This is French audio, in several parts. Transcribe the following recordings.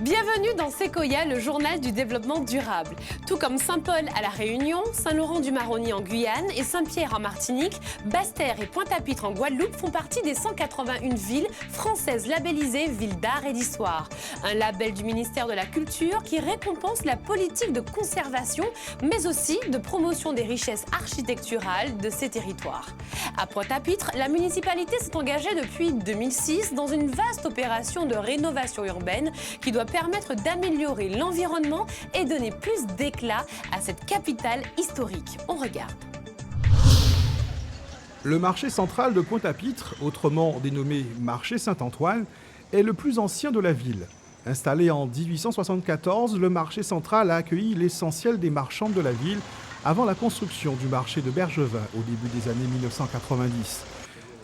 Bienvenue dans Sequoia, le journal du développement durable. Tout comme Saint-Paul à La Réunion, Saint-Laurent-du-Maroni en Guyane et Saint-Pierre en Martinique, Basse-Terre et Pointe-à-Pitre en Guadeloupe font partie des 181 villes françaises labellisées Villes d'art et d'histoire. Un label du ministère de la Culture qui récompense la politique de conservation, mais aussi de promotion des richesses architecturales de ces territoires. À Pointe-à-Pitre, la municipalité s'est engagée depuis 2006 dans une vaste opération de rénovation urbaine qui doit permettre d'améliorer l'environnement et donner plus d'éclat à cette capitale historique. On regarde. Le marché central de Pointe-à-Pitre, autrement dénommé marché Saint-Antoine, est le plus ancien de la ville. Installé en 1874, le marché central a accueilli l'essentiel des marchands de la ville avant la construction du marché de Bergevin au début des années 1990.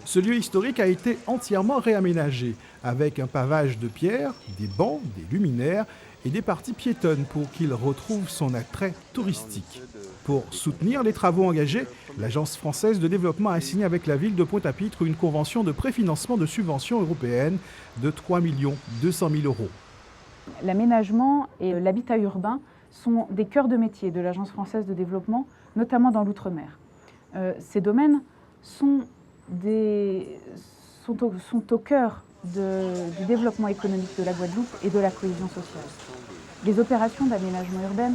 Ce lieu historique a été entièrement réaménagé, avec un pavage de pierre, des bancs, des luminaires et des parties piétonnes pour qu'il retrouve son attrait touristique. Pour soutenir les travaux engagés, l'Agence française de développement a signé avec la ville de Pointe-à-Pitre une convention de préfinancement de subventions européennes de 3 200 000 €. L'aménagement et l'habitat urbain sont des cœurs de métier de l'Agence française de développement, notamment dans l'outre-mer. Ces domaines sont au cœur du développement économique de la Guadeloupe et de la cohésion sociale. Les opérations d'aménagement urbain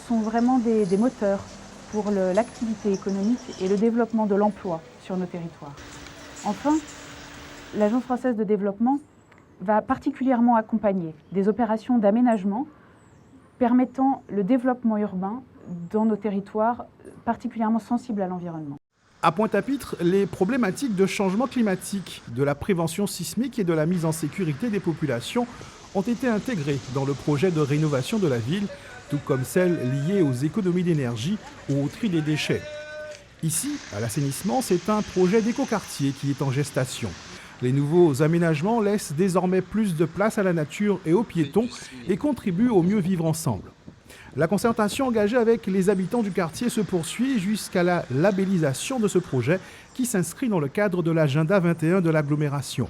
sont vraiment des moteurs pour l'activité économique et le développement de l'emploi sur nos territoires. Enfin, l'Agence française de développement va particulièrement accompagner des opérations d'aménagement permettant le développement urbain dans nos territoires particulièrement sensibles à l'environnement. À Pointe-à-Pitre, les problématiques de changement climatique, de la prévention sismique et de la mise en sécurité des populations ont été intégrées dans le projet de rénovation de la ville, tout comme celles liées aux économies d'énergie ou au tri des déchets. Ici, à l'assainissement, c'est un projet d'écoquartier qui est en gestation. Les nouveaux aménagements laissent désormais plus de place à la nature et aux piétons et contribuent au mieux vivre ensemble. La concertation engagée avec les habitants du quartier se poursuit jusqu'à la labellisation de ce projet qui s'inscrit dans le cadre de l'agenda 21 de l'agglomération.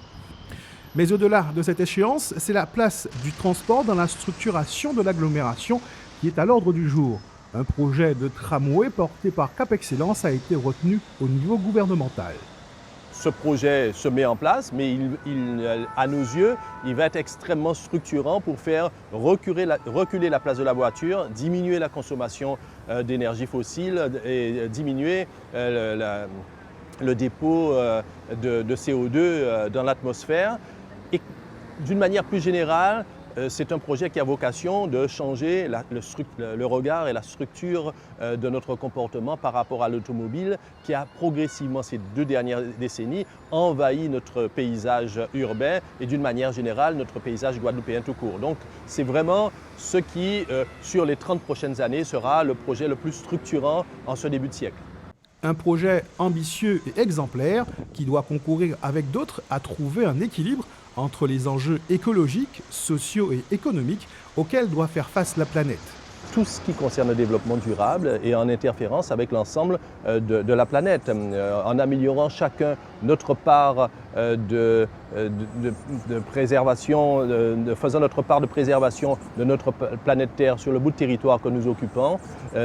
Mais au-delà de cette échéance, c'est la place du transport dans la structuration de l'agglomération qui est à l'ordre du jour. Un projet de tramway porté par Cap Excellence a été retenu au niveau gouvernemental. Ce projet se met en place, mais à nos yeux, il va être extrêmement structurant pour faire reculer la place de la voiture, diminuer la consommation d'énergie fossile et diminuer le dépôt de CO2 dans l'atmosphère. Et d'une manière plus générale, c'est un projet qui a vocation de changer le regard et la structure de notre comportement par rapport à l'automobile qui a progressivement, ces 2 dernières décennies, envahi notre paysage urbain et d'une manière générale notre paysage guadeloupéen tout court. Donc c'est vraiment ce qui, sur les 30 prochaines années, sera le projet le plus structurant en ce début de siècle. Un projet ambitieux et exemplaire qui doit concourir avec d'autres à trouver un équilibre entre les enjeux écologiques, sociaux et économiques auxquels doit faire face la planète. Tout ce qui concerne le développement durable est en interférence avec l'ensemble de la planète. En améliorant chacun notre part de préservation, faisant notre part de préservation de notre planète Terre sur le bout de territoire que nous occupons,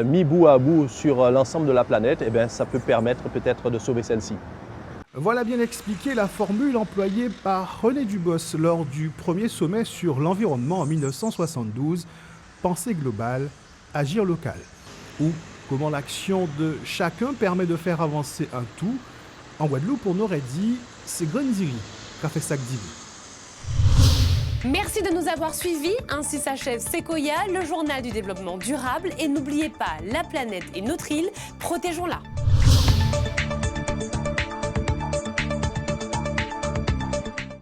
mis bout à bout sur l'ensemble de la planète, eh bien, ça peut permettre peut-être de sauver celle-ci. Voilà bien expliqué la formule employée par René Dubos lors du premier sommet sur l'environnement en 1972, Pensée globale, agir local. Ou comment l'action de chacun permet de faire avancer un tout. En Guadeloupe, on aurait dit c'est Grenziri, Café Sac d'Ivoire. Merci de nous avoir suivis. Ainsi s'achève Sequoia, le journal du développement durable. Et n'oubliez pas, la planète est notre île, protégeons-la.